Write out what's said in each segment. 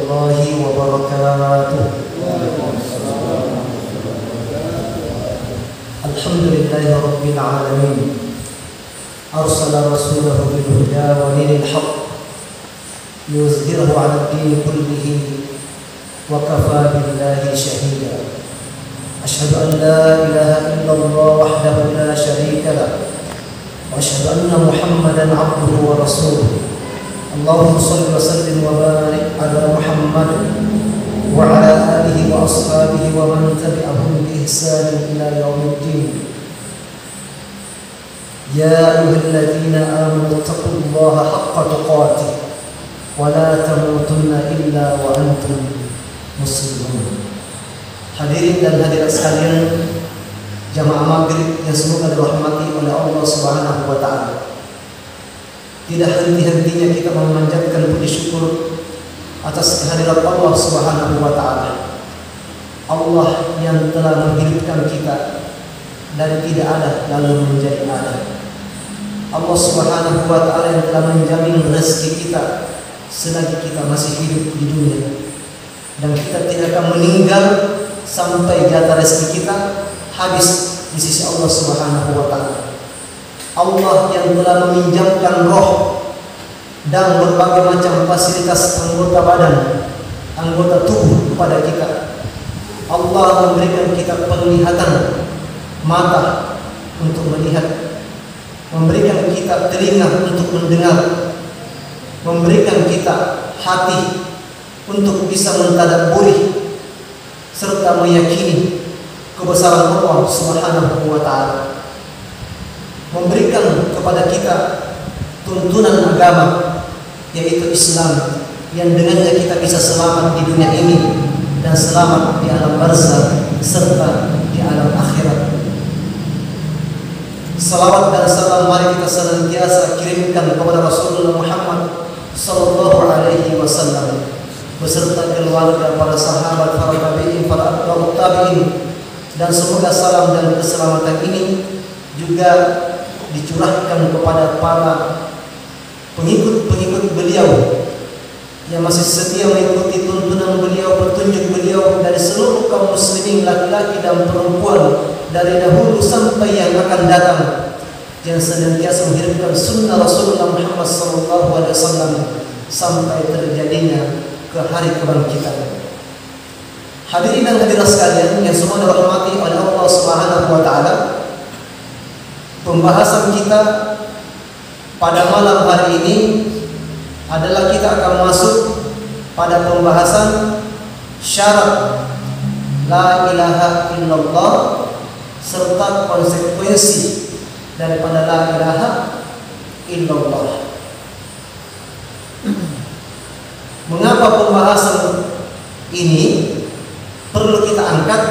warahmatullahi wabarakatuh. Alhamdulillahi rabbil alamin. Arsala rasulahu bil huda wa dinil haqq yuzhirahu 'ala ad-din kullihi wa kafa billahi shahida. Asyhadu an la ilaha illallah wahdahu la syarika lah wa asyhadu anna Muhammadan 'abduhu wa rasuluh. Allahumma shalli wa sallim wa barik ala Muhammad wa ala alihi wa ashabihi wa man tabi'ahum bi ihsan ila yaumiddin. Ya ayyuhalladzina amanu taqullaha haqqa tuqatih wa la tamutunna illa wa antum muslimun. Hadirin dan hadirat sekalian, jamaah maghrib yang semoga dirahmati oleh Allah Subhanahu wa taala. Tidak henti-hentinya kita memanjatkan puji syukur atas kehadiran Allah Subhanahu wa taala. Allah yang telah menghidupkan kita dari tidak ada lalu menjadi ada. Allah Subhanahu wa taala yang telah menjamin rezeki kita selagi kita masih hidup di dunia. Dan kita tidak akan meninggal sampai jatah rezeki kita habis di sisi Allah Subhanahu wa taala. Allah yang telah meminjamkan roh dan berbagai macam fasilitas anggota badan, anggota tubuh kepada kita. Allah memberikan kita penglihatan mata untuk melihat, memberikan kita telinga untuk mendengar, memberikan kita hati untuk bisa mentadabburi serta meyakini kebesaran Allah Subhanahu wa taala. Memberikan kepada kita tuntunan agama yaitu Islam yang dengannya kita bisa selamat di dunia ini dan selamat di alam barzakh serta di alam akhirat. Salawat dan salam mari kita senantiasa kirimkan kepada Rasulullah Muhammad sallallahu alaihi wasallam beserta keluarga, para sahabat, para tabi'in, para atba'ut tabi'in, dan semoga salam dan keselamatan ini juga dicurahkan kepada para pengikut-pengikut beliau yang masih setia mengikuti tuntunan beliau, petunjuk beliau dari seluruh kaum muslimin laki-laki dan perempuan dari dahulu sampai yang akan datang, yang senantiasa menghidupkan sunnah Rasulullah Muhammad SAW sampai terjadinya ke hari kebangkitan. Hadirin dan hadirat sekalian yang semua dirahmati oleh Allah Subhanahu wa taala, pembahasan kita pada malam hari ini adalah kita akan masuk pada pembahasan syarat la ilaha illallah serta konsekuensi daripada la ilaha illallah. Mengapa pembahasan ini perlu kita angkat,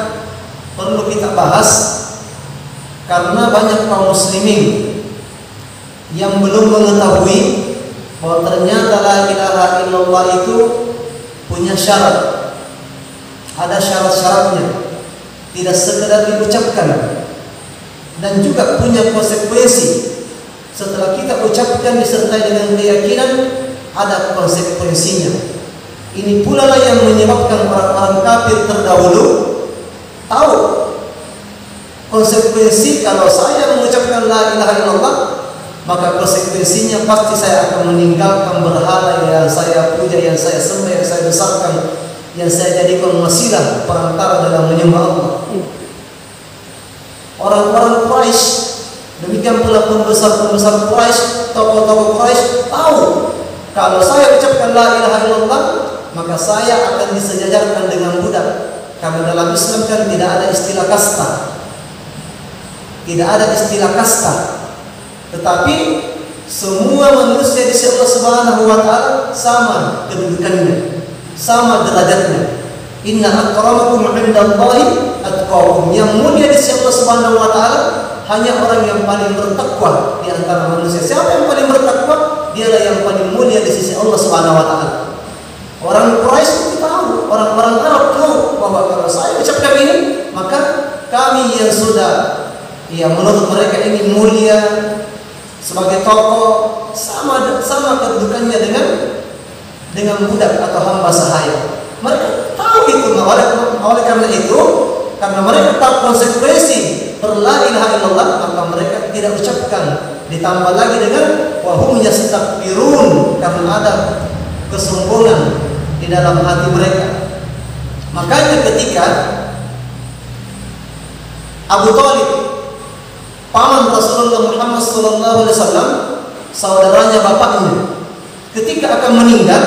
perlu kita bahas? Karena banyak kaum muslimin yang belum mengetahui bahwa ternyata la ilaha illallah itu punya syarat. Ada syarat-syaratnya, tidak sekedar diucapkan, dan juga punya konsekuensi. Setelah kita ucapkan disertai dengan keyakinan, ada konsekuensinya. Ini pula lah yang menyebabkan orang-orang kafir terdahulu tahu konsekuensi kalau saya mengucapkan la ilaha illallah, maka konsekuensinya pasti saya akan meninggalkan berhala yang saya puja, yang saya sembah, yang saya besarkan, yang saya jadikan wasilah perantara dalam menyembah Allah. Orang-orang Quraisy, demikian pula pembesar-pembesar Quraisy, tokoh-tokoh Quraisy tahu kalau saya ucapkan la ilaha illallah, maka saya akan disejajarkan dengan budak. Karena dalam Islam kan tidak ada istilah kasta. Tidak ada istilah kasta, tetapi semua manusia di sisi Allah Subhanahu wa taala sama kedudukannya, sama derajatnya. Inna akramakum 'indallahi atqakum. Yang mulia di sisi Allah Subhanahu wa taala hanya orang yang paling bertakwa di antara manusia. Siapa yang paling bertakwa? Dialah yang paling mulia di sisi Allah Subhanahu wa taala. Orang Quraisy tahu, orang-orang Arab tahu bahwa kalau saya ucapkan ini, maka kami yang sudah menurut mereka ini mulia sebagai tokoh, sama kedudukannya dengan dengan budak atau hamba sahaya. Mereka tahu itu, oleh karena itu, karena mereka tahu konsekuensi berla ilaha illallah, maka mereka tidak ucapkan. Ditambah lagi dengan wahum yastakbirun, karena ada kesombongan di dalam hati mereka. Makanya ketika Abu Thalib, paman Rasulullah Muhammad SAW, saudaranya bapaknya, ketika akan meninggal,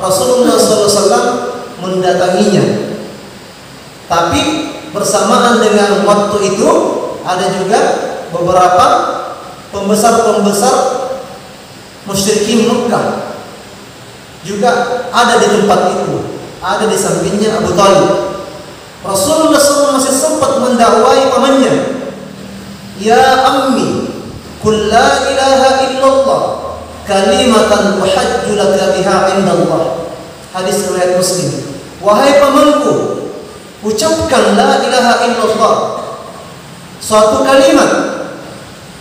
Rasulullah SAW mendatanginya. Tapi bersamaan dengan waktu itu ada juga beberapa pembesar-pembesar musyrikin Mekah juga ada di tempat itu, ada di sampingnya Abu Thalib. Rasulullah SAW masih sempat mendakwai pamannya, ya ammi, qul la ilaha illallah kalimatan uhajju laka biha indallah. Hadis riwayat Muslim. Wahai pamanku, ucapkan la ilaha illallah, suatu kalimat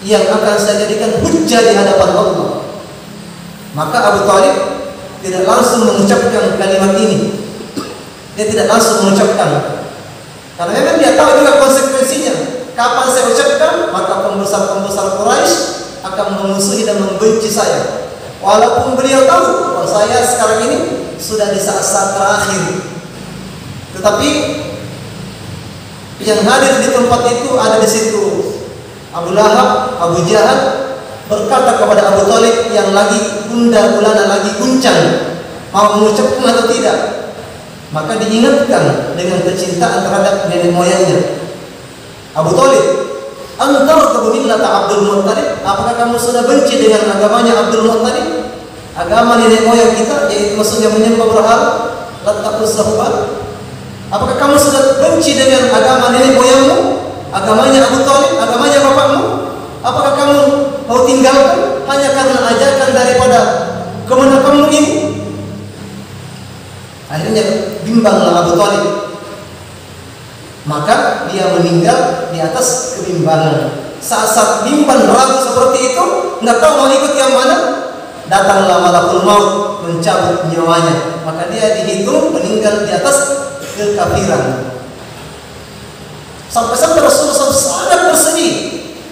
yang akan saya jadikan hujjah di hadapan Allah. Maka Abu Thalib tidak langsung mengucapkan kalimat ini. Dia tidak langsung mengucapkan, karena memang dia tahu juga konsekuensinya. Kapan saya ucapkan, maka pembesar-pembesar Quraisy akan memusuhi dan membenci saya. Walaupun beliau tahu bahwa saya sekarang ini sudah di saat-saat terakhir, tetapi yang hadir di tempat itu ada di situ Abu Lahab, Abu Jahal berkata kepada Abu Thalib yang lagi gundah gulana, lagi guncang, mau mengucapkan atau tidak. Maka diingatkan dengan kecintaan terhadap nenek moyangnya. Abu Thalib, antar kebunillata Abdul Muttalib, apakah kamu sudah benci dengan agamanya Abdul Muttalib? Agama nenek moyang kita, yaitu maksudnya menyembah berhala, Lat Uzza. Apakah kamu sudah benci dengan agama nenek moyangmu, agamanya Abu Thalib, agamanya bapakmu? Apakah kamu mau tinggalkan hanya karena ajakan daripada kemenakanmu ini? Akhirnya bimbanglah Abu Thalib. Maka dia meninggal di atas kebimbangan. Saat bimbang ragu seperti itu, nggak tahu mau ikut yang mana, datanglah malakul maut mencabut nyawanya. Maka dia dihitung meninggal di atas kekafiran. Sampai-sampai Rasulullah SAW sangat bersedih.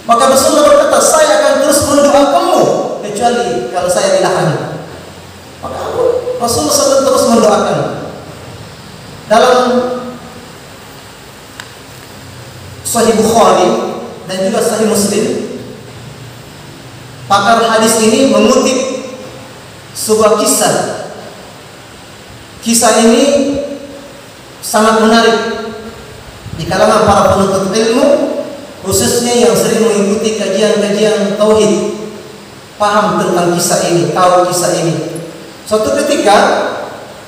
Maka Rasulullah berkata, saya akan terus mendoakanmu kecuali kalau saya dilaknat. Maka Rasulullah SAW terus mendoakan. Dalam Sahih Bukhari dan juga Sahih Muslim, pakar hadis ini mengutip sebuah kisah. Kisah ini sangat menarik di kalangan para penuntut ilmu, khususnya yang sering mengikuti kajian-kajian tauhid, paham tentang kisah ini, tahu kisah ini. Suatu ketika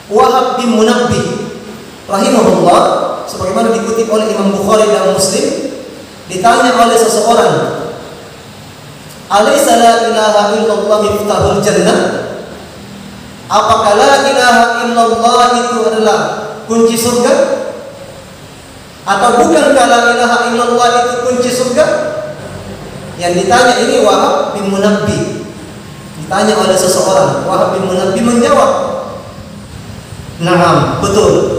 Wahab bin Munabbih rahimahullah, sebagaimana dikutip oleh Imam Bukhari dan Muslim, ditanya oleh seseorang, "Alaisa la ilaha illallah miftahul jannah?" Apakah la ilaha illallah itu adalah kunci surga? Atau bukankah la ilaha illallah itu kunci surga? Yang ditanya ini Wahab bin Munabbih. Ditanya oleh seseorang, Wahab bin Munabbih menjawab, "Na'am, betul.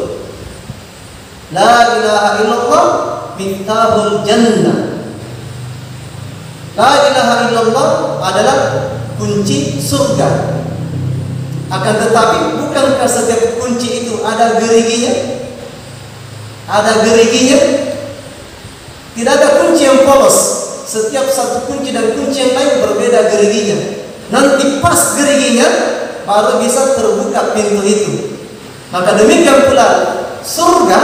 La ilaha illallah miftahul jannah." La ilaha illallah adalah kunci surga. Akan tetapi bukankah setiap kunci itu ada geriginya? Ada geriginya? Tidak ada kunci yang polos. Setiap satu kunci dan kunci yang lain berbeda geriginya. Nanti pas geriginya baru bisa terbuka pintu itu. Maka demikian pula surga,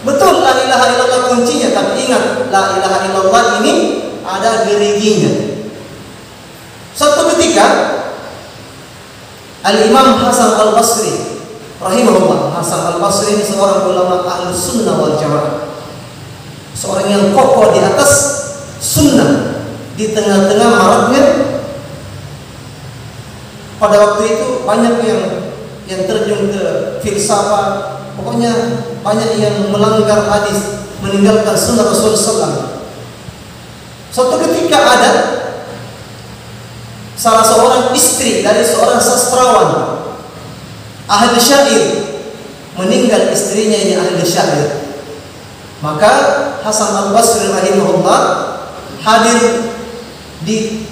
betul la ilaha illallah kuncinya, tapi ingat la ilaha illallah ini ada geriginya. Suatu ketika Al-Imam Hasan Al-Basri rahimahullah, Hasan Al-Basri ini seorang ulama Ahlus Sunnah wal Jamaah, seorang yang kokoh di atas sunnah di tengah-tengah maraknya. Pada waktu itu banyak yang terjun ke filsafat, pokoknya banyak yang melanggar hadis, meninggalkan sunnah Rasulullah SAW. Suatu ketika ada salah seorang istri dari seorang sastrawan ahli syair, meninggal istrinya ini ahli syair. Maka Hasan Al-Basri rahimahullah hadir di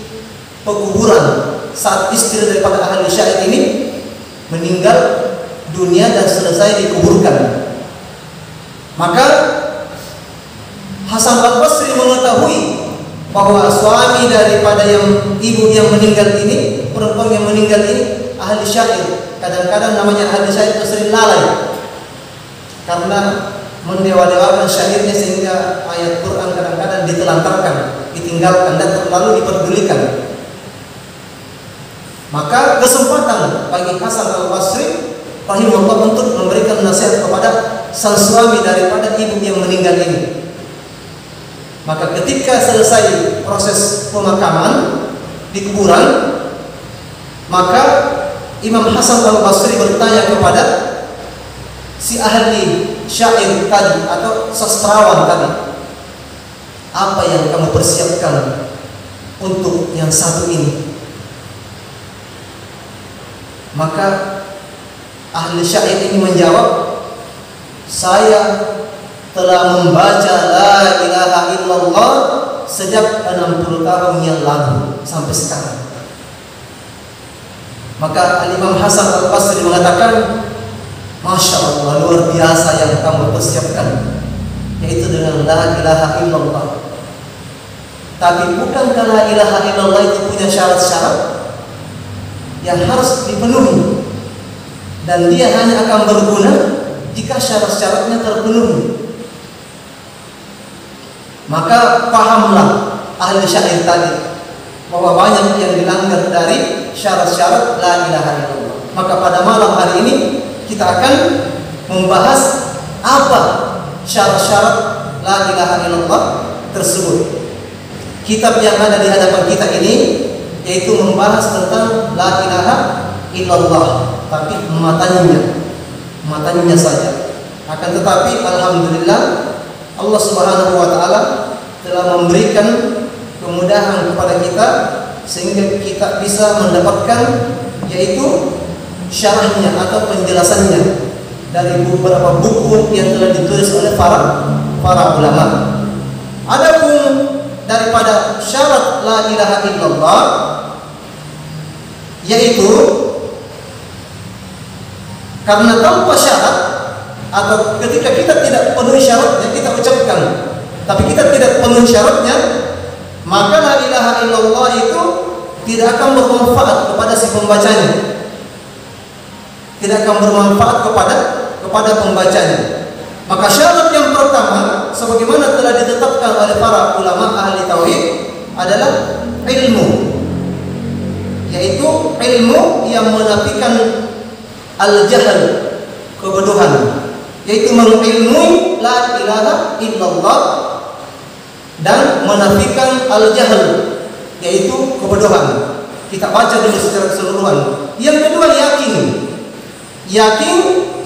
pekuburan saat istri daripada ahli syair ini meninggal dunia dan selesai dikuburkan. Maka Hasan Al-Basri mengetahui bahwa suami daripada ibu yang meninggal ini, perempuan yang meninggal ini ahli syair. Kadang-kadang namanya ahli syair itu sering lalai karena mendewa-dewakan syairnya sehingga ayat Quran kadang-kadang ditelantarkan, ditinggalkan dan terlalu diperdulikan. Maka kesempatan bagi Hasan Al-Basri rahimahullah untuk memberikan nasihat kepada sang suami daripada ibu yang meninggal ini. Maka ketika selesai proses pemakaman di kuburan, maka Imam Hasan Al-Basri bertanya kepada si ahli syair tadi atau sastrawan tadi, apa yang kamu persiapkan untuk yang satu ini? Maka ahli syair ini menjawab, saya telah membaca la ilaha illallah sejak 60 tahun yang lalu sampai sekarang. Maka Imam Hasan Al-Basri mengatakan, Masya Allah, luar biasa yang kamu persiapkan, yaitu dengan la ilaha illallah. Tapi bukankah la ilaha illallah itu punya syarat-syarat yang harus dipenuhi, dan dia hanya akan berguna jika syarat-syaratnya terpenuhi. Maka pahamlah ahli syair tadi bahwa banyak yang dilanggar dari syarat-syarat la ilaha illallah. Maka pada malam hari ini kita akan membahas apa syarat-syarat la ilaha illallah tersebut. Kitab yang ada di hadapan kita ini yaitu membahas tentang la ilaha illallah, tapi matanya saja. Akan tetapi alhamdulillah Allah Subhanahu wa taala telah memberikan kemudahan kepada kita sehingga kita bisa mendapatkan yaitu syarahnya atau penjelasannya dari beberapa buku yang telah ditulis oleh para ulama. Adapun daripada syarat la ilaha illallah yaitu karena tanpa syarat atau ketika kita tidak penuhi syaratnya kita ucapkan tapi kita tidak penuhi syaratnya, maka la ilaha illallah itu tidak akan bermanfaat kepada si pembacanya. Tidak akan bermanfaat kepada pembacanya. Maka syarat yang pertama sebagaimana telah ditetapkan oleh para ulama ahli tauhid adalah ilmu, yaitu ilmu yang menafikan al-jahl, kebodohan, yaitu mengilmui la ilaha illallah dan menafikan al-jahl, yaitu kebodohan. Kita baca dulu secara keseluruhan. Yang kedua yakin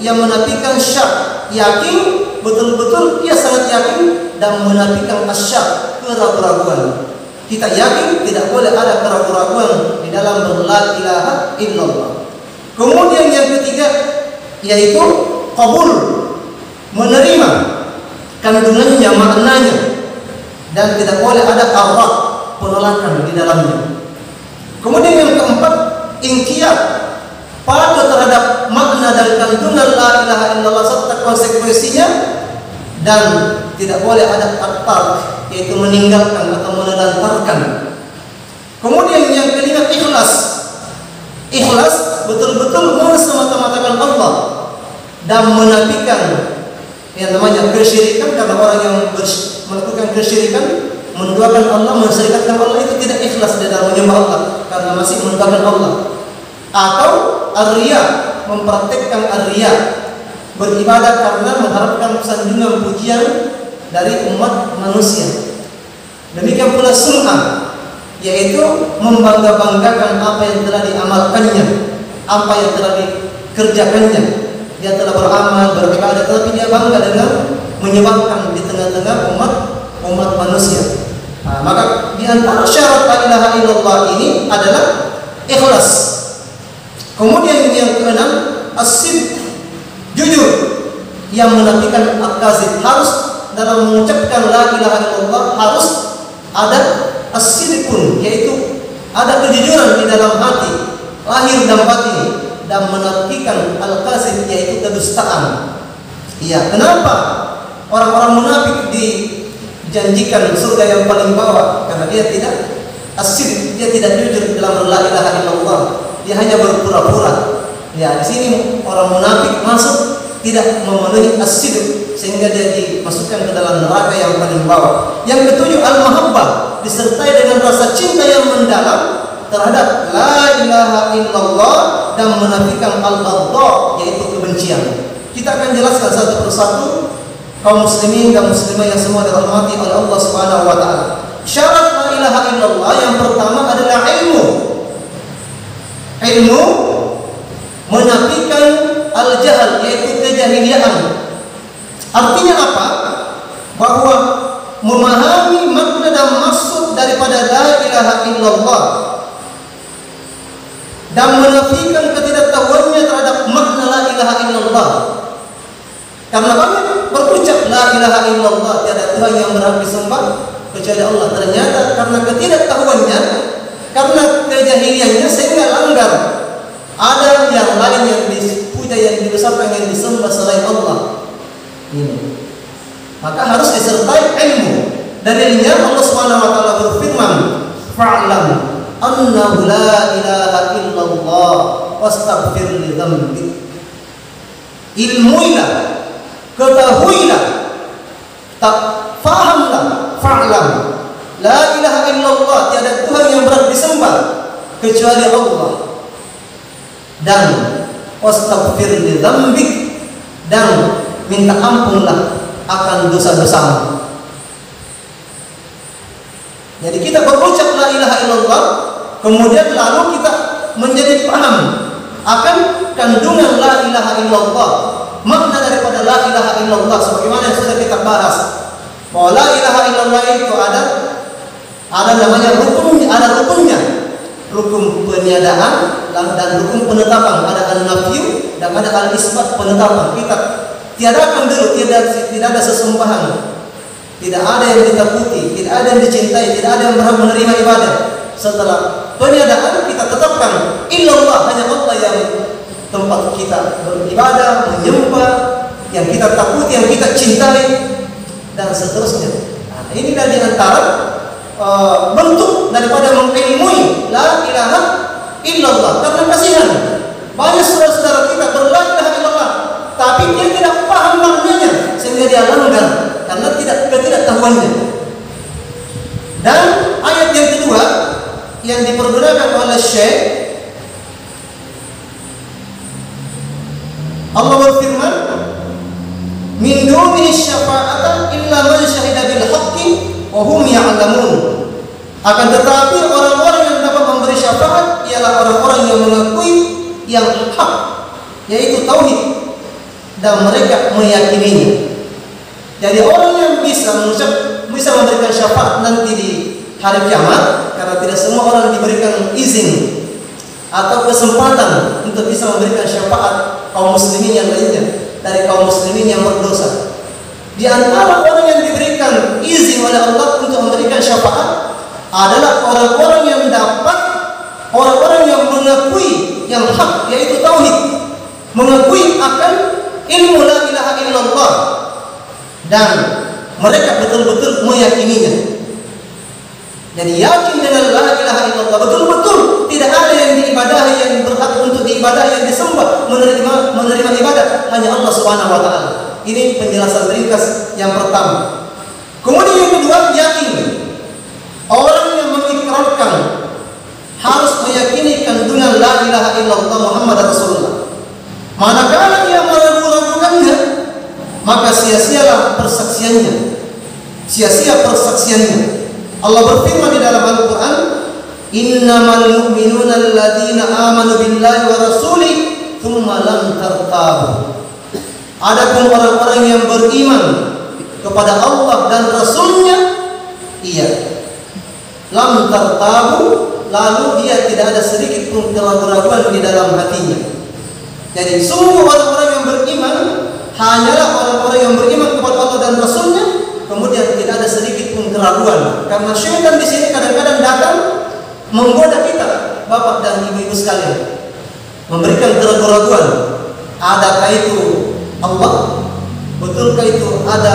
yang menafikan syak, yakin betul-betul dia sangat yakin dan menafikan asyak, keraguan. Kita yakin tidak boleh ada keraguan di dalam la ilaha illallah. Kemudian yang ketiga yaitu qabul, menerima kandungannya, maknanya, dan tidak boleh ada arad, penolakan di dalamnya. Kemudian yang keempat inqiyad, patuh terhadap makna dan kandungan la ilaha illallah serta konsekuensinya, dan tidak boleh ada at-tark, yaitu meninggalkan atau menelantarkan. Kemudian yang kelima ikhlas betul-betul mensemata-matakan Allah dan menafikan yang namanya kesyirikan, karena orang yang melakukan kesyirikan, menduakan Allah, mensyirikatkan Allah, itu tidak ikhlas di dalam menyembah Allah karena masih menduakan Allah. Atau ar-riya, mempraktikkan ar-riya, beribadah karena mengharapkan sanjungan pujian dari umat manusia. Demikian pula sum'ah, yaitu membangga-banggakan apa yang telah diamalkannya, apa yang telah dikerjakannya. Dia telah beramal, beribadah, tetapi dia bangga dengan menyebabkan di tengah-tengah umat manusia. Nah, maka di antara syarat la ilaha illallah ini adalah ikhlas. Kemudian yang keenam as-sidq, jujur, yang menafikan al-kazib. Harus dalam mengucapkan la ilaha illallah harus ada as-sidqun, yaitu ada kejujuran di dalam hati, lahir dan batin, dan menafikan al-kazib, yaitu kedustaan. Iya, kenapa orang-orang munafik dijanjikan surga yang paling bawah? Karena dia tidak as-sidq, dia tidak jujur dalam la ilaha illallah. Dia hanya berpura-pura. Ya, di sini orang munafik masuk tidak memenuhi as-sidq, sehingga dia dimasukkan ke dalam neraka yang paling bawah. Yang ketujuh, al-mahabbah, disertai dengan rasa cinta yang mendalam terhadap la ilaha illallah dan menafikan al-baghdha, yaitu kebencian. Kita akan jelaskan satu persatu kaum muslimin dan muslimah yang semua dirahmati oleh Allah Subhanahu wa taala. Syarat la ilaha illallah yang pertama adalah ilmu. Ilmu menafikan al-jahal, yaitu kejahilian. Artinya apa? Bahwa memahami makna dan maksud daripada la ilaha illallah dan menafikan ketidaktahuannya terhadap makna la ilaha illallah. Karena kami berucap la ilaha illallah, tiada Tuhan yang berhak disembah kecuali Allah. Ternyata karena ketidaktahuannya, karena kejahiliannya, sehingga langgar. Ada yang lain yang dipuja, yang dibesarkan, yang disembah selain Allah. Ini. Maka harus disertai ilmu. Dalilnya Allah Subhanahu wa taala berfirman, "Fa'lam annahu la ilaha illallah wastaghfir li dzambik." Ilmuilah, ketahuilah, tak fahamlah, fa'lam la ilaha illallah, tiada Tuhan yang berhak disembah kecuali Allah, dan wastaghfir li dzambik, dan minta ampunlah akan dosa-dosamu. Jadi kita berucap la ilaha illallah, kemudian lalu kita menjadi paham akan kandungan la ilaha illallah, makna daripada la ilaha illallah, sebagaimana yang sudah kita bahas bahwa la ilaha illallah itu ada namanya rukun, ada rukunnya, rukun peniadaan dan rukun penetapan, ada an-nafyu dan ada al-isbat, penetapan. Kita tiadakan dulu, tidak ada sesembahan, tidak ada yang ditakuti, tidak ada yang dicintai, tidak ada yang berhak menerima ibadah. Setelah peniadaan kita tetapkan illallah, hanya Allah yang tempat kita beribadah, menyembah, yang kita takuti, yang kita cintai, dan seterusnya. Nah, ini dari antara bentuk daripada mengilmui la ilaha illallah. Karena kasihan banyak saudara-saudara kita berla ilaha illallah, tapi dia tidak paham maknanya, sehingga dia langgar karena ketidaktahuannya. Dan ayat yang kedua yang dipergunakan oleh Syekh, Allah berfirman, min dunihi syafa'atan illa man syahida bil haqqi wa hum ya'lamun. Akan tetapi orang-orang yang dapat memberi syafaat ialah orang-orang yang mengakui yang hak, yaitu tauhid, dan mereka meyakininya. Jadi orang yang bisa memberikan syafaat nanti di hari kiamat, karena tidak semua orang diberikan izin atau kesempatan untuk bisa memberikan syafaat kaum muslimin yang lainnya dari kaum muslimin yang berdosa. Di antara orang yang diberikan izin oleh Allah untuk memberikan syafaat adalah orang-orang yang dapat, orang-orang yang mengakui yang hak, yaitu tauhid, mengakui akan ilmu la ilaha illallah, dan mereka betul-betul meyakininya. Jadi yakin dengan la ilaha illallah, betul-betul tidak ada yang diibadahi, yang berhak untuk diibadahi, yang disembah, menerima ibadah hanya Allah Subhanahu wa taala. Ini penjelasan ringkas yang pertama. Kemudian yang kedua, yakin. Orang yang mengikrarkan harus meyakini kandungan la ilaha illallah Muhammad Rasulullah. Manakala dia meragu-ragukannya, maka sia-sialah persaksiannya. Sia-sia persaksiannya. Allah berfirman di dalam Al-Quran, innamal mu'minuna alladzina amanu billahi wa rasulih thumma lam tartabu. Adapun orang-orang yang beriman kepada Allah dan Rasulnya, iya, lam tartabu, lalu dia tidak ada sedikit pun keraguan di dalam hatinya. Jadi sungguh orang-orang yang beriman hanyalah orang-orang yang beriman kepada Allah dan Rasulnya, kemudian tidak ada sedikit pun keraguan. Karena syaitan di sini kadang-kadang datang menggoda kita, bapak dan ibu-ibu sekalian, memberikan keraguan. Adakah itu Allah? Betulkah itu ada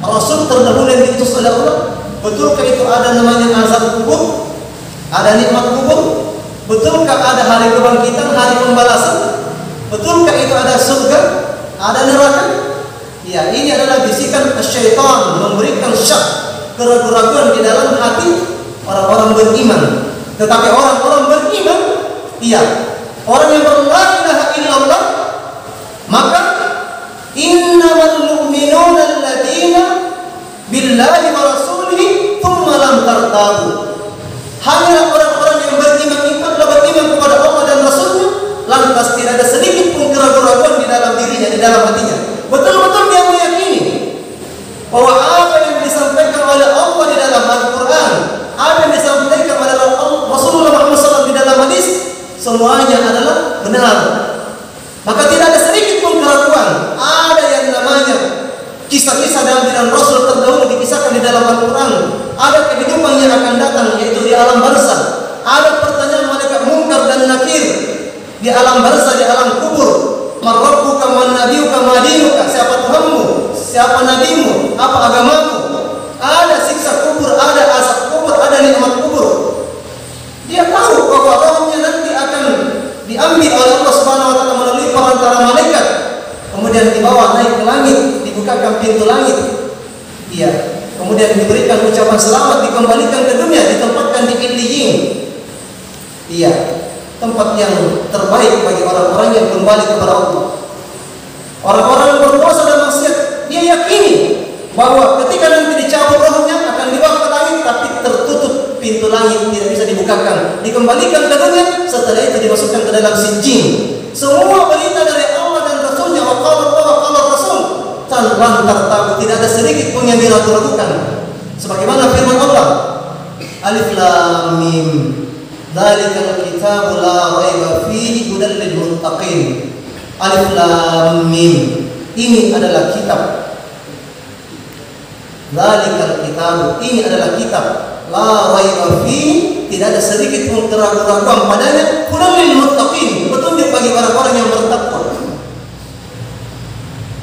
Rasul terdahulu yang diutus oleh Allah? Betulkah itu ada namanya azab kubur? Ada nikmat kubur? Betulkah ada hari kebangkitan, hari pembalasan? Betulkah itu ada surga? Ada neraka? Ya, ini adalah bisikan syaitan memberikan syak, keraguan di dalam hati orang-orang beriman. Tetapi orang-orang beriman, iya, orang yang la ilaha illallah, maka innamal mu'minuna alladziina billahi wa rasulihi tsumma lam tartabu. Hanya orang-orang yang beriman itu adalah beriman kepada Allah dan Rasulnya, lantas tidak ada sedikit pun keraguan di dalam dirinya, di dalam hatinya. Betul-betul dia meyakini bahwa apa yang disampaikan oleh Allah di dalam Al-Quran, apa yang disampaikan oleh Rasulullah Muhammad SAW di dalam hadis, semuanya adalah benar. Maka tidak ada sedikit pun keraguan. Ada yang namanya kisah-kisah dalam diri Rasul terdahulu dikisahkan di dalam Al-Quran. Ada kehidupan yang akan datang, yaitu di alam barzah. Ada pertanyaan malaikat Munkar dan Nakir di alam barzah, di alam kubur. Man rabbuka, man nabiyuka, ma dinuka? Siapa Tuhanmu? Siapa nabimu? Apa agamamu? Ada siksa kubur, ada azab kubur, ada nikmat kubur. Dia tahu bahwa rohnya nanti akan diambil oleh Allah Subhanahu wa taala melalui perantara malaikat, kemudian dibawa naik ke langit, dibukakan pintu langit. Iya, kemudian diberikan ucapan selamat, dikembalikan ke dunia, ditempatkan di Illiyin. Iya, tempat yang terbaik bagi orang-orang yang kembali kepada Allah. Orang-orang yang berdosa dan maksiat, dia yakini bahwa ketika nanti dicabut rohnya akan dibawa ke langit, tapi tertutup pintu langit, tidak bisa dibukakan, dikembalikan ke dunia. Setelah itu dimasukkan ke dalam sijin. Semua berita dari Allah dan Rasulnya, wa qala Allah wa qala Rasul, tanpa tertabu, tidak ada sedikit pun yang diragu-ragukan. Sebagaimana firman Allah, Alif Lam Mim, dzalikal kitabu la raiba fihi hudal lil muttaqin. Alif Lam Mim, ini adalah kitab. Dzalikal kitabu, ini adalah kitab. La raiba fihi, tidak ada sedikit pun keraguan padanya. Hudal lil muttaqin, petunjuk bagi orang-orang yang bertakwa.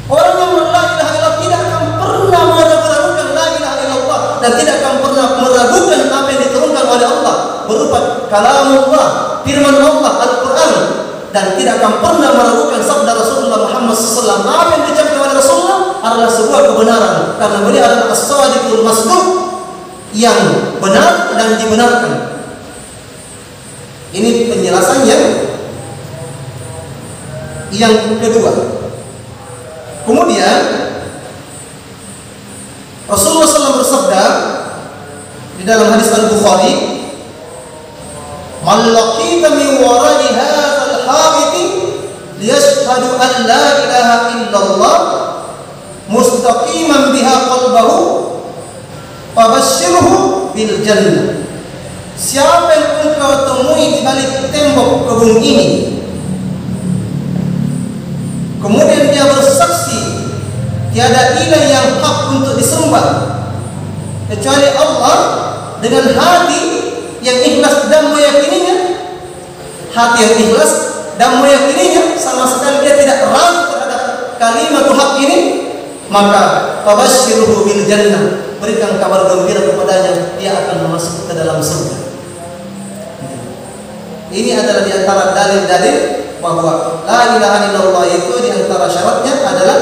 Orang yang la ilaha illallah tidak akan pernah meragukan la ilaha illallah, dan tidak akan pernah meragukan apa yang diturunkan oleh Allah berupa kalamullah, firman Allah, Al-Quran, dan tidak akan pernah meragukan sabda Rasulullah Muhammad SAW. Apa yang diucapkan oleh Rasulullah adalah sebuah kebenaran, karena beliau adalah as-sadiqul masduq, yang benar dan dibenarkan. Ini penjelasannya. Yang kedua, kemudian Rasulullah SAW bersabda di dalam hadis Al-Bukhari, "Man laqita min wara'i hadzal habiti liyashhadu an la ilaha illallah mustaqiman biha qalbahu fabashshirhu bil jannah." Siapa yang engkau temui di balik tembok kebun ini, kemudian dia bersaksi tiada ilah yang hak untuk disembah kecuali Allah, dengan hati yang ikhlas dan meyakininya, hati yang ikhlas dan meyakininya, sama sekali dia tidak ragu terhadap kalimat hak ini, maka fabashshirhu bil jannah, berikan kabar gembira kepadanya, dia akan masuk ke dalam surga. Ini adalah di antara dalil-dalil bahwa la ilaha illallah itu di antara syaratnya adalah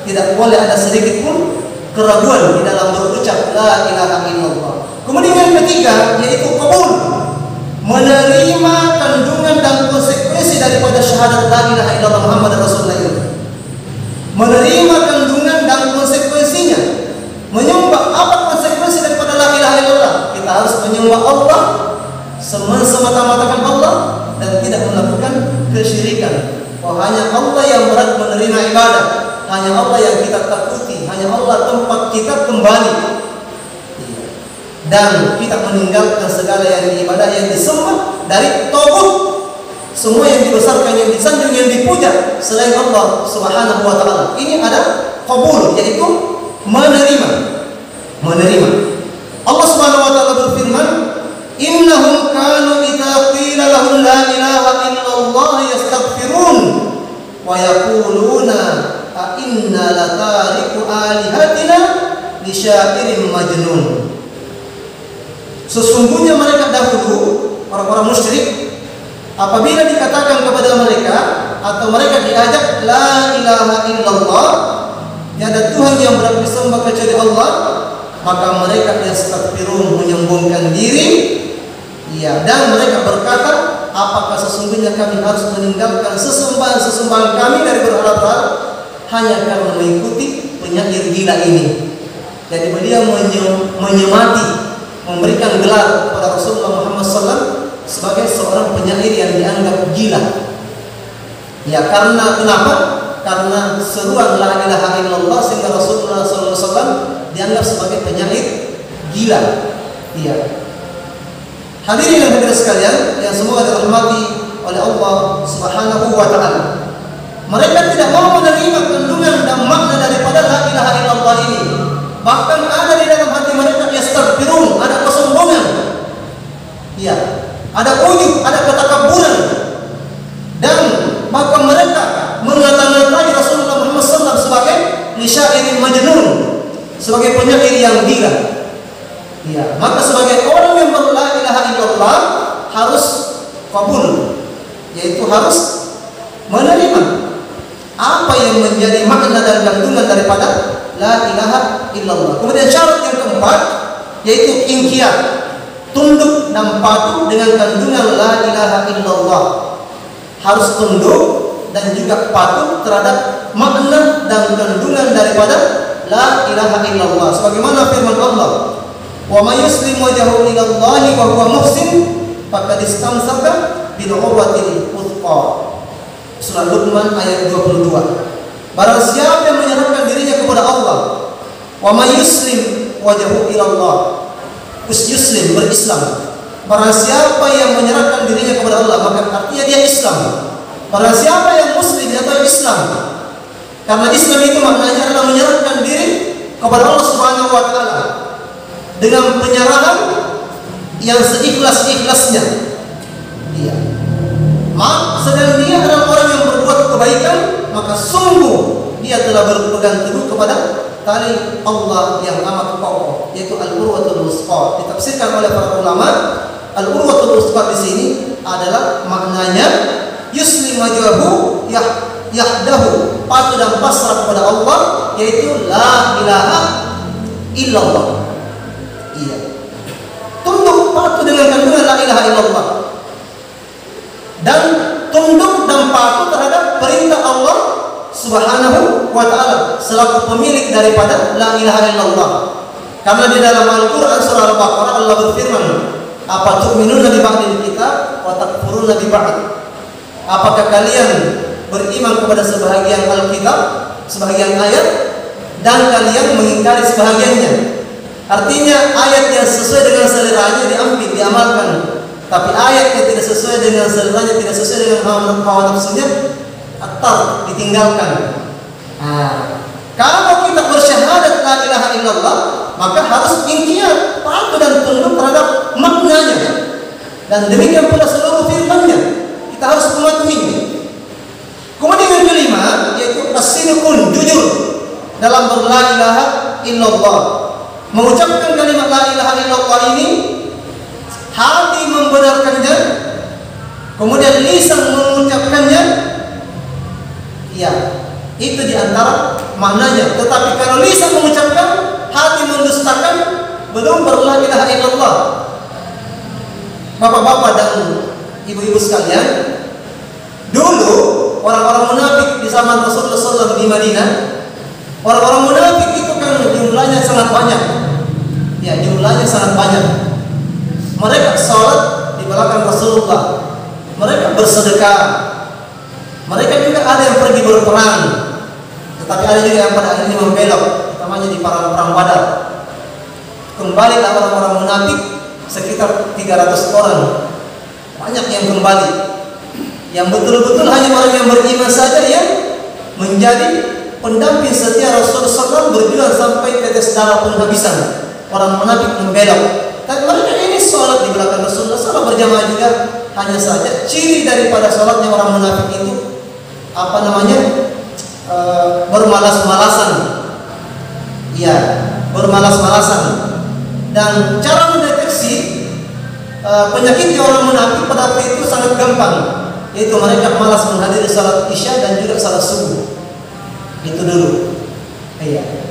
tidak boleh ada sedikit pun keraguan di dalam berucap la ilaha illallah. Kemudian yang ketiga yaitu qabul, menerima kandungan dan konsekuensi daripada syahadat la ilaha illallah Muhammad Rasulullah itu. Menerima kandungan dan konsekuensinya, menyembah apa konsekuensi daripada la ilaha illallah. Kita harus menyembah Allah semata-matakan Allah dan tidak melakukan kesyirikan. Oh, hanya Allah yang berat menerima ibadah, hanya Allah yang kita takuti, hanya Allah tempat kita kembali, dan kita meninggalkan segala yang ibadah yang disembah dari tagut. semua yang dibesarkan, yang disanjung, yang dipuja selain Allah Subhanahu wa taala. Ini ada qabul, yaitu menerima. Allah Subhanahu wa taala berfirman, "Innahum kanu idza qila lahum la ilaha illallah yastaghfirun wa yaquluna a inna latariku alihatina li syairin majnun." Sesungguhnya mereka dahulu, orang-orang musyrik, apabila dikatakan kepada mereka atau mereka diajak la ilaha illallah, tiada Tuhan yang berhak disembah kecuali Allah, maka mereka yastaghfirun, menyombongkan diri, ya, dan mereka berkata, apakah sesungguhnya kami harus meninggalkan sesembahan kami dari berhala-berhala hanya karena mengikuti penyair gila ini. Jadi beliau menyemati, memberikan gelar kepada Rasulullah Muhammad SAW sebagai seorang penyair yang dianggap gila. Ya, karena kenapa? Karena seruan la ilaha illallah sehingga Rasulullah SAW dianggap sebagai penyair gila. Iya. Hadirin yang berbahagia sekalian, yang semoga dirahmati oleh Allah Subhanahu wa taala. Mereka tidak mau menerima kandungan dan makna daripada la ilaha illallah ini. Bahkan ada di dalam hati mereka yastaghfirun, ada kesombongan. Iya. Ada ujub, ada ketakaburan, dan maka mereka mengata-ngatai Rasulullah Muhammad SAW sebagai lisyairin majnun, sebagai penyair yang gila. Ya, maka sebagai orang yang la ilaha illallah harus qabul, yaitu harus menerima apa yang menjadi makna dan kandungan daripada la ilaha illallah. Kemudian syarat yang keempat yaitu inqiyad, tunduk dan patuh dengan kandungan la ilaha illallah. Harus tunduk dan juga patuh terhadap makna dan kandungan daripada la ilaha illallah. Sebagaimana firman Allah, "Wa may yuslim wajhahu ila Allahi wa huwa muhsin faqad istamsaka bil urwatil wuthqa." Surah Luqman ayat 22. Barang siapa yang menyerahkan dirinya kepada Allah, wa may yuslim wajhahu ila Allah, Muslim berislam. Barang siapa yang menyerahkan dirinya kepada Allah, maka artinya dia Islam. Barang siapa yang muslim atau Islam, karena Islam itu maknanya adalah menyerahkan diri kepada Allah Subhanahu wa taala dengan penyerahan yang seikhlas-ikhlasnya. Dia sedang dia adalah orang yang berbuat kebaikan, maka sungguh dia telah berpegang teguh kepada tali Allah yang amat kokoh, yaitu al-urwatul wusqa. Ditafsirkan oleh para ulama, al-urwatul wusqa di sini adalah maknanya yuslim wajhahu yahdahu, patuh dan pasrah kepada Allah, yaitu la ilaha illallah. Iya. Tunduk patuh dengan kandungan la ilaha illallah, dan tunduk dan patuh terhadap perintah Allah Subhanahu wa ta'ala selaku pemilik daripada la ilaha illallah. Karena di dalam Al-Quran surah Al-Baqarah Allah berfirman, "Apa tu'minuna bi ba'dil kitab wa takfuruna bi ba'd?" Apakah kalian beriman kepada sebahagian Alkitab, sebahagian ayat, dan kalian mengingkari sebahagiannya? Artinya ayat yang sesuai dengan seleranya diambil, diamalkan, tapi ayat yang tidak sesuai dengan seleranya, tidak sesuai dengan hawa nafsunya, atau ditinggalkan. Kalau kita bersyahadat la ilaha illallah, maka harus inqiyad, patuh dan tunduk terhadap maknanya. Dan demikian pula seluruh firman-Nya, kita harus mematuhinya. Kemudian yang kelima yaitu as-sidqun, jujur dalam la ilaha illallah. Mengucapkan kalimat la ilaha illallah ini, hati membenarkannya, kemudian lisan mengucapkannya. Ya, itu diantara maknanya. Tetapi kalau lisan mengucapkan, hati mendustakan, belum berla ilaha illallah. Bapak-bapak dan ibu-ibu sekalian, dulu orang-orang munafik di zaman Rasulullah SAW di Madinah, orang-orang munafik itu kan jumlahnya sangat banyak. Ya, jumlahnya sangat banyak. Mereka sholat di belakang Rasulullah, mereka bersedekah, mereka juga ada yang pergi berperang, tetapi ada juga yang pada akhirnya membelok, utamanya di perang Badar. Kembalilah orang-orang munafik sekitar 300 orang, banyak yang kembali. Yang betul-betul hanya orang yang beriman saja yang menjadi pendamping setia Rasulullah SAW berjuang sampai tetes darah penghabisan. Orang munafik membelok. Dan mereka ini sholat di belakang Rasulullah SAW berjamaah juga. Hanya saja ciri daripada sholatnya orang munafik itu bermalas-malasan. Ya, bermalas-malasan. Dan cara mendeteksi penyakitnya orang munafik pada waktu itu sangat gampang, yaitu mereka malas menghadiri salat isya dan juga salat subuh. Itu dulu. Iya.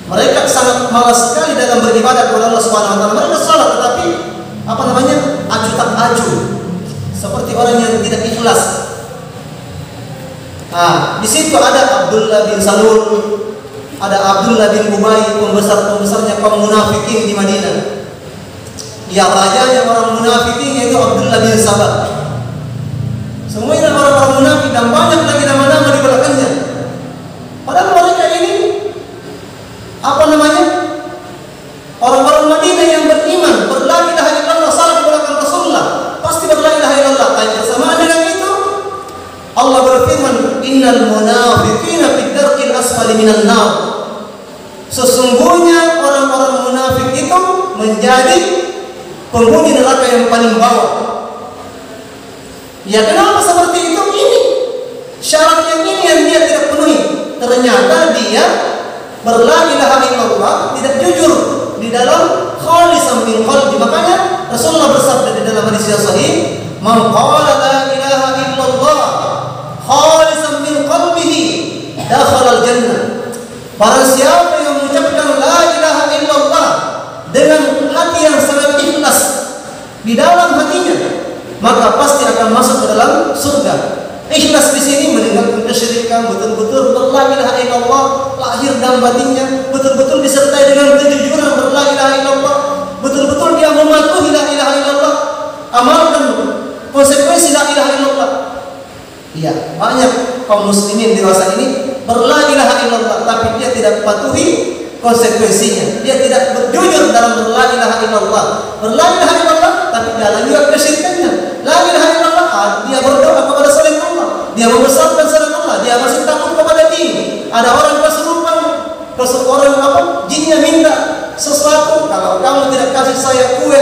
Mereka sangat malas sekali dalam beribadah kepada Allah Subhanahu wa taala. Mereka salat tetapi aju tak aju. Seperti orang yang tidak ikhlas. Di situ ada Abdullah bin Salul, ada Abdullah bin Ubay, pembesar-pembesarnya kaum munafikin di Madinah. Ya, rajanya orang munafikin yaitu Abdullah bin Sabah. Semuanya orang-orang munafik dan banyak lagi nama-nama di belakangnya. Padahal mereka ini orang-orang Madinah yang beriman, berla ilaha illallah, salat di belakang Rasulullah, pasti berla ilaha illallah. Tapi bersamaan dengan itu Allah berfirman, innal munafiqina fid darqil asfali minan nar. Sesungguhnya orang-orang munafik itu menjadi penghuni neraka yang paling bawah. Ya, kenapa seperti itu? Ini syarat yang ini yang dia tidak penuhi. Ternyata dia berla ilaha illallah, tidak jujur di dalam khalisan min qalbi. Makanya Rasulullah bersabda di dalam hadis yang sahih, "Man qala la ilaha illallah khalisan min qalbihi dakhala al-jannah." Barang siapa yang mengucapkan la ilaha illallah dengan hati yang sangat ikhlas di dalam hatinya, maka pasti akan masuk ke dalam surga. Ikhlas di sini meninggalkan kesyirikan, betul-betul berla ilaha illallah lahir dan batinnya, betul-betul disertai dengan kejujuran berla ilaha illallah, betul-betul dia mematuhi la ilaha illallah, amalkan konsekuensi la ilaha illallah. Iya, banyak kaum muslimin dewasa ini berla ilaha illallah tapi dia tidak patuhi konsekuensinya. Dia tidak berjujur dalam berla ilaha illallah. Berla ilaha illallah tapi dalam juga kesyirikannya. La ilaha illallah, dia berdoa kepada selain Allah, dia membesarkan selain Allah, dia masih takut kepada jin. Ada orang kesurupan, jinnya minta sesuatu, kalau kamu tidak kasih saya kue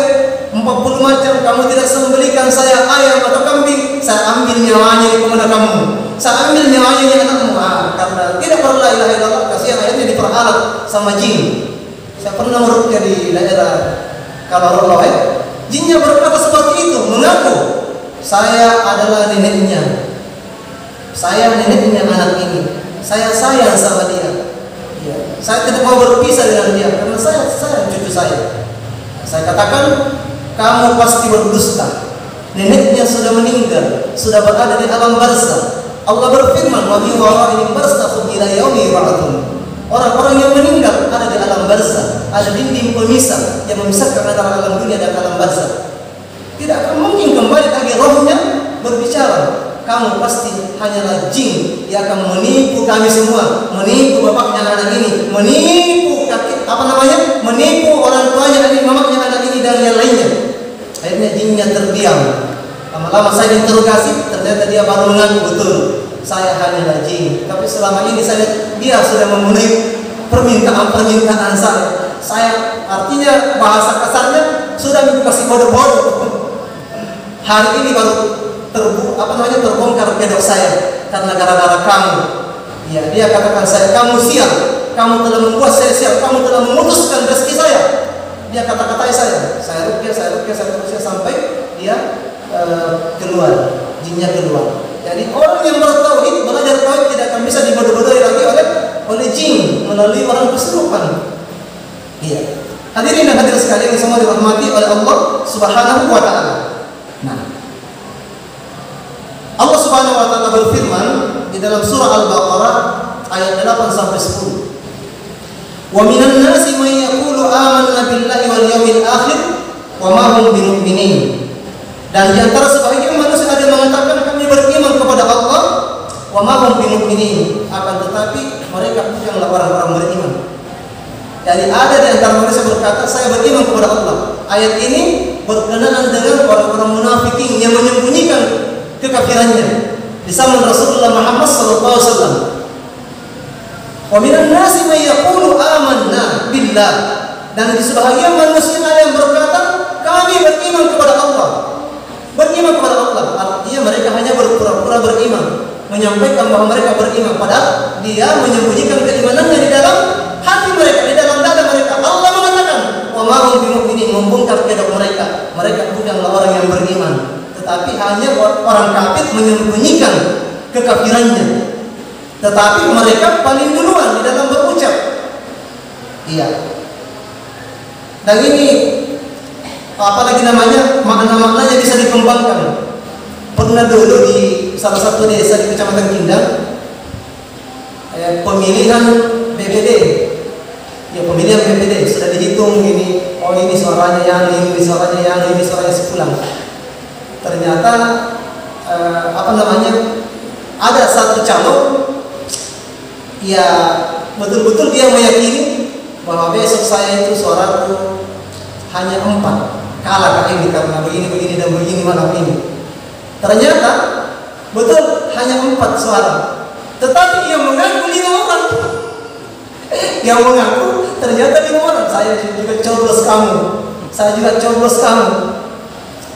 40 macam, kamu tidak sembelikan saya ayam atau kambing, saya ambil nyawanya kepada kamu, saya ambil nyawanya di anakmu. Karena tidak berla ilaha illallah, kasihan ayatnya diperalat sama jin. Saya pernah meruqyah di daerah Kalarolo, jinnya berkata seperti itu, mengaku saya adalah neneknya, saya neneknya anak ini, saya sayang sama dia. Ya, saya tidak mau berpisah dengan dia karena saya cucu saya. Saya katakan, kamu pasti berdusta. Neneknya sudah meninggal, sudah berada di alam barzakh. Allah berfirman, wa min wara'ihim barzakhun ila yaumi yub'atsun. Orang-orang yang meninggal ada di alam barzakh, ada dinding pemisah yang memisahkan antara alam dunia dan alam barzakh. Tidak akan mungkin kembali lagi rohnya berbicara. Kamu pasti hanyalah jin yang akan menipu kami semua, menipu bapaknya anak ini, menipu menipu orang tuanya anak mamaknya anak ini dan yang lainnya. Akhirnya jinnya terdiam. Lama-lama saya interogasi, ternyata dia baru mengaku betul, saya hanyalah jin. Tapi selama ini dia sudah memenuhi permintaan saya. Saya artinya bahasa kasarnya sudah dikasih bodoh-bodoh. Hari ini baru terbongkar kedok saya karena gara-gara kamu. Ya, dia katakan saya, kamu sial, kamu telah membuat saya sial, kamu telah memutuskan rezeki saya. Dia kata-katai saya ruqyah sampai dia keluar, jinnya keluar. Jadi orang yang bertauhid, belajar tauhid tidak akan bisa dibodoh-bodohi lagi oleh jin melalui orang kesurupan. Iya. Hadirin dan hadirat sekalian yang semua dirahmati oleh Allah Subhanahu wa taala. Nah, Allah Subhanahu wa taala berfirman di dalam surah Al-Baqarah ayat 8 sampai 10. Wa minan nasi may yaqulu amanna billahi wal yawmil akhir wa ma hum bimu'minin. Dan di antara sebagian manusia ada yang mengatakan kami beriman kepada Allah, wa ma hum bimu'minin, akan tetapi mereka bukanlah orang-orang beriman. Jadi ada di antara manusia berkata saya beriman kepada Allah. Ayat ini berkenaan dengan orang-orang munafikin yang menyembunyikan kekafirannya di zaman Rasulullah Muhammad SAW. Wa minan nasi may yaqulu amanna billah, dan di sebahagian manusia ada yang berkata kami beriman kepada Allah. Beriman kepada Allah artinya mereka hanya berpura-pura beriman, menyampaikan bahwa mereka beriman, padahal dia menyembunyikan keimanannya di dalam hati mereka, di dalam dada mereka. Allah mengatakan wa ma hum bimu'minin, membongkar kedok mereka. Mereka bukanlah orang yang beriman, tetapi hanya orang kafir menyembunyikan kekafirannya. Tetapi mereka paling duluan di dalam berucap. Iya. Dan ini apalagi namanya, makna-maknanya bisa dikembangkan. Pernah dulu di salah satu desa di Kecamatan Kindang, pemilihan BPD. Ya, pemilihan BPD sudah dihitung ini, oh ini suaranya yang ini suaranya yang ini suaranya sepulang. Ternyata ada satu calon, ya betul-betul dia meyakini bahwa besok saya itu suaraku hanya 4, kalah ini karena begini dan begini malam ini. Ternyata betul hanya 4 suara, tetapi yang mengaku 5 orang. Yang mengaku ternyata 5 orang. Saya juga coblos kamu, saya juga coblos kamu.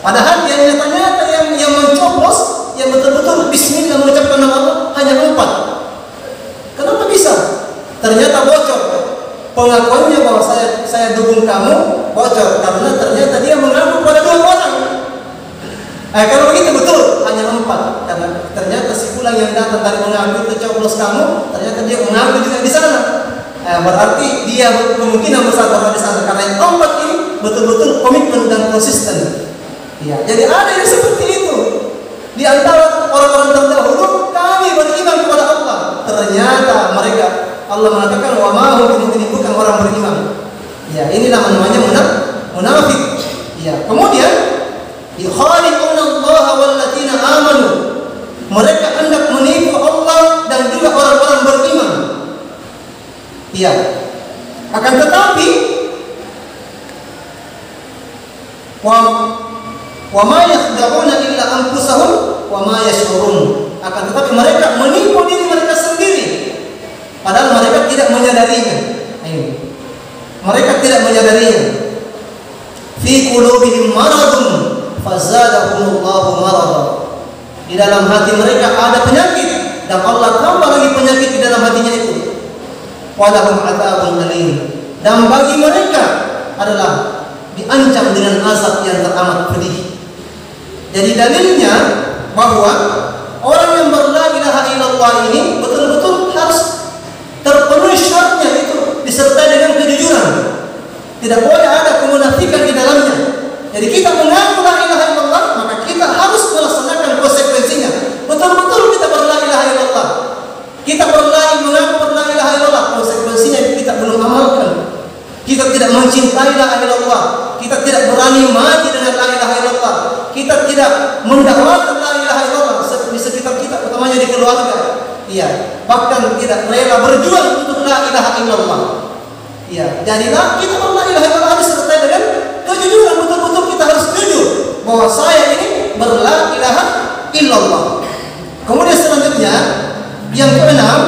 Padahal yang nyata-nyata yang mencoblos, yang betul-betul Bismillah mengucapkan nama Allah hanya 4. Kenapa bisa? Ternyata bocor. Pengakuannya bahwa saya dukung kamu bocor karena ternyata dia mengaku pada 2 orang. Kalau begitu betul hanya 4, karena ternyata si pulang yang datang tadi mengaku itu coblos kamu, ternyata dia mengaku juga di sana. Berarti dia kemungkinan besar berada di sana karena yang 4 ini betul-betul komitmen dan konsisten. Ya, jadi ada yang seperti itu di antara orang-orang terdahulu. Kami beriman kepada Allah, ternyata mereka, Allah mengatakan wa ma hum bimu'minin, bukan orang beriman. Ya, inilah namanya munafik. Ya, kemudian yukhadi'una Allah walladzina amanu, mereka hendak menipu Allah dan juga orang-orang beriman. Ya, akan tetapi wa ma yakhda'una illa anfusahum wa ma yash'urun, akan tetapi mereka menipu diri mereka sendiri padahal mereka tidak menyadarinya. Mereka tidak menyadarinya. Fi qulubihim maradun fazadahumullahu marada, di dalam hati mereka ada penyakit dan Allah tambah lagi penyakit di dalam hatinya itu. Walahum adzabun alim, dan bagi mereka adalah diancam dengan azab yang teramat pedih. Jadi dalilnya bahwa orang yang berla ilaha illallah ini betul-betul harus terpenuhi syaratnya, itu disertai dengan kejujuran. Tidak boleh ada kemunafikan di dalamnya. Jadi kita mengaku la ilaha illallah, maka kita harus melaksanakan konsekuensinya. Betul-betul kita berla ilaha illallah. Kita mengaku berla ilaha illallah, konsekuensinya kita belum amalkan. Kita tidak mencintai la ilaha illallah, kita tidak berani mati dengan la ilaha illallah, kita tidak mendakwakan la ilaha illallah di sekitar kita, utamanya di keluarga. Iya, bahkan tidak rela berjuang untuk la ilaha illallah. Iya, jadilah kita la ilaha illallah harus disertai dengan kejujuran. Betul-betul kita harus jujur bahwa saya ini berla ilaha illallah. Kemudian selanjutnya yang keenam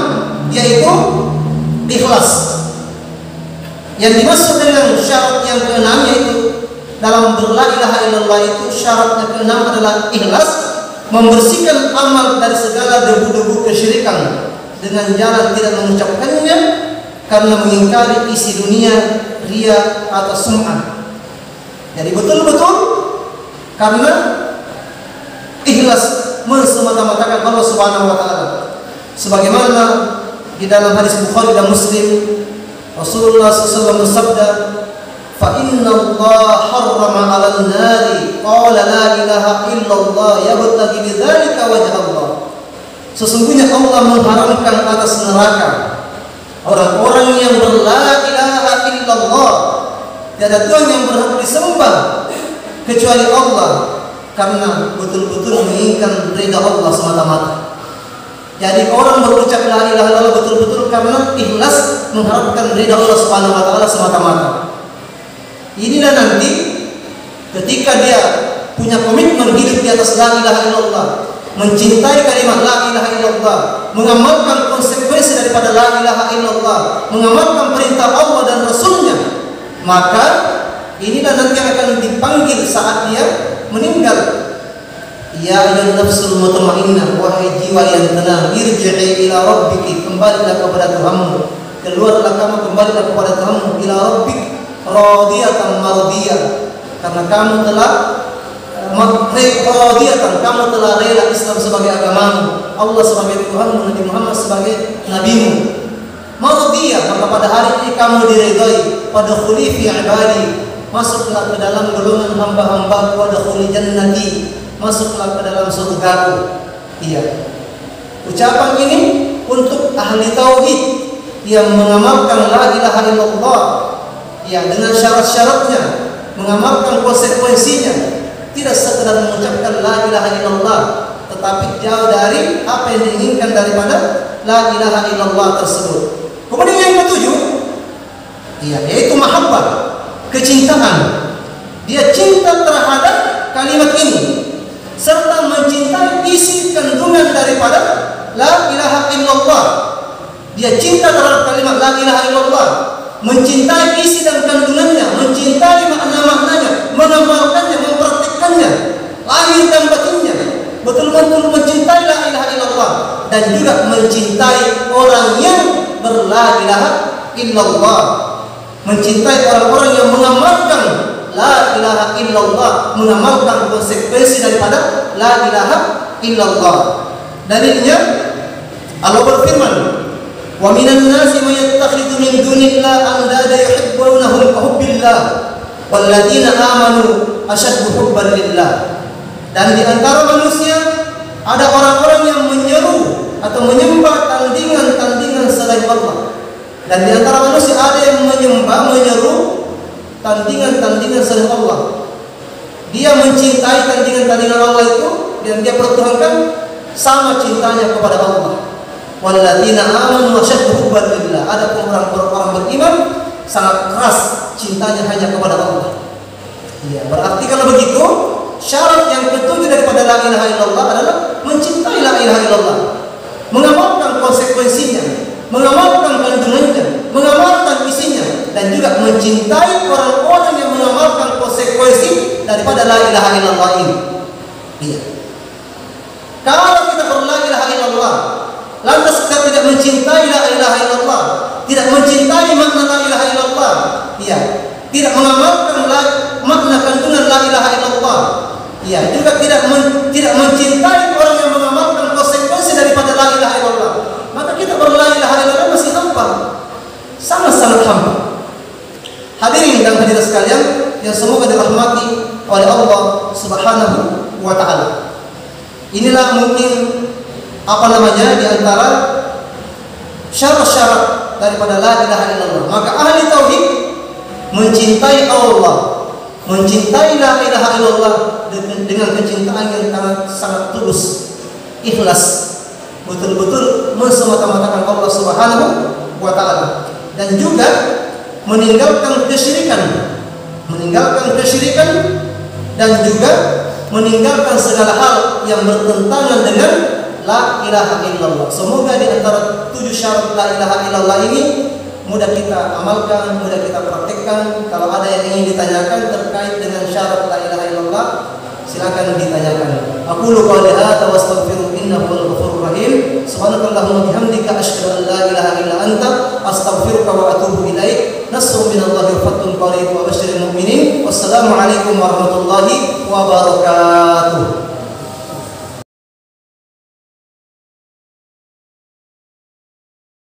yaitu ikhlas. Yang dimaksud dengan syarat yang keenam yaitu dalam berla ilaha illallah itu syaratnya keenam adalah ikhlas, membersihkan amal dari segala debu-debu kesyirikan dengan jalan tidak mengucapkannya karena mengingkari isi dunia, riya atau sum'ah. Jadi betul-betul karena ikhlas mensemata-matakan Allah Subhanahu wa taala. Sebagaimana di dalam hadis Bukhari dan Muslim, Rasulullah SAW bersabda, "Fa inna Allah harrama 'alan nari qala la ilaha illallah yabtaghi bidzalika wajh Allah." Sesungguhnya Allah mengharamkan atas neraka orang-orang yang berla ilaha illallah, tiada Tuhan yang berhak disembah kecuali Allah, karena betul-betul menginginkan ridha Allah semata-mata. Jadi orang berucap la ilaha illallah betul-betul karena ikhlas mengharapkan ridha Allah Subhanahu wa taala semata-mata. Inilah nanti ketika dia punya komitmen hidup di atas la ilaha illallah, mencintai kalimat la ilaha illallah, mengamalkan konsekuensi daripada la ilaha illallah, mengamalkan perintah Allah dan Rasulnya, maka inilah nanti akan dipanggil saat dia meninggal. Ya ayyuhan nafsul mutmainnah, wahai jiwa yang tenang, irji'i ila rabbiki, kembalilah kepada Tuhanmu, keluarlah kamu, kembalilah kepada Tuhanmu, ila rabbik radiyatan mardiyah, karena kamu telah radiyatan, kamu telah rela Islam sebagai agamamu, Allah sebagai Tuhanmu, Nabi Muhammad sebagai nabimu. Mardiyah, maka pada hari ini kamu diridhai. Pada khuli fi ibadi, masuklah ke dalam golongan hamba-hambaku, pada khuli jannati, masuklah ke dalam surgaku. Iya. Ucapan ini untuk ahli tauhid yang mengamalkan la ilaha illallah, ya, dengan syarat-syaratnya, mengamalkan konsekuensinya, tidak sekedar mengucapkan la ilaha illallah, tetapi jauh dari apa yang diinginkan daripada la ilaha illallah tersebut. Kemudian yang ketujuh, ya, yaitu mahabbah, kecintaan. Dia cinta terhadap kalimat ini, serta mencintai isi kandungan daripada la ilaha illallah. Dia cinta terhadap kalimat la ilaha illallah, mencintai isi dan kandungannya, mencintai makna-maknanya, mengamalkannya, mempraktikkannya, lahir dan batinnya, betul-betul mencintai la ilaha illallah, dan juga mencintai orang yang berla ilaha illallah, mencintai orang-orang yang mengamalkan la ilaha illallah, mengamalkan konsekuensi daripada la ilaha illallah. Dalilnya Allah berfirman, wa minan nasi may yattakhidhu min dunillahi andada yuhibbunahum ka hubbillah walladzina amanu ashaddu hubban lillah. Dan di antara manusia ada orang-orang yang menyeru atau menyembah tandingan-tandingan selain Allah. Dan di antara manusia ada yang menyeru tandingan-tandingan selain Allah. Dia mencintai tandingan-tandingan Allah itu, dan dia pertuhankan sama cintanya kepada Allah. Walladzina amanu ashaddu hubban lillah. Adapun orang-orang beriman sangat keras cintanya hanya kepada Allah. Iya, berarti kalau begitu, syarat yang ketujuh daripada la ilaha illallah adalah mencintai la ilaha illallah, mengamalkan konsekuensinya, mengamalkan kandungannya, mengamalkan isinya, dan juga mencintai orang-orang yang mengamalkan konsekuensi daripada la ilaha illallah ini. Iya. Kalau kita berla ilaha illallah, lantas kita tidak mencintai la ilaha illallah, tidak mencintai makna la ilaha illallah, iya, tidak mengamalkan makna kandungan la ilaha illallah, iya, juga tidak mencintai orang yang mengamalkan konsekuensi daripada la ilaha illallah, maka kita berla ilaha illallah masih hampa, sangat-sangat hampa. Hadirin dan hadirat sekalian yang semoga dirahmati oleh Allah Subhanahu wa taala. Inilah mungkin di antara syarat-syarat daripada la ilaha illallah. Maka ahli tauhid mencintai Allah, mencintai la ilaha illallah dengan kecintaan yang sangat tulus, ikhlas, betul-betul mensemata-matakan Allah Subhanahu wa taala, dan juga meninggalkan kesyirikan, dan juga meninggalkan segala hal yang bertentangan dengan la ilaha illallah. Semoga di antara 7 syarat la ilaha illallah ini mudah kita amalkan, mudah kita praktikkan. Kalau ada yang ingin ditanyakan terkait dengan syarat la ilaha illallah, silakan ditanyakan. Aqulu qawli hadza wa astaghfiru innahu wal ghafurur rahim. Subhanakallahumma bihamdika asyhadu an la ilaha illa anta astaghfiruka wa atubu ilaik. Nasrun minallahi wa fathun qarib wa basyiril mu'minin. Wassalamu alaikum warahmatullahi wabarakatuh.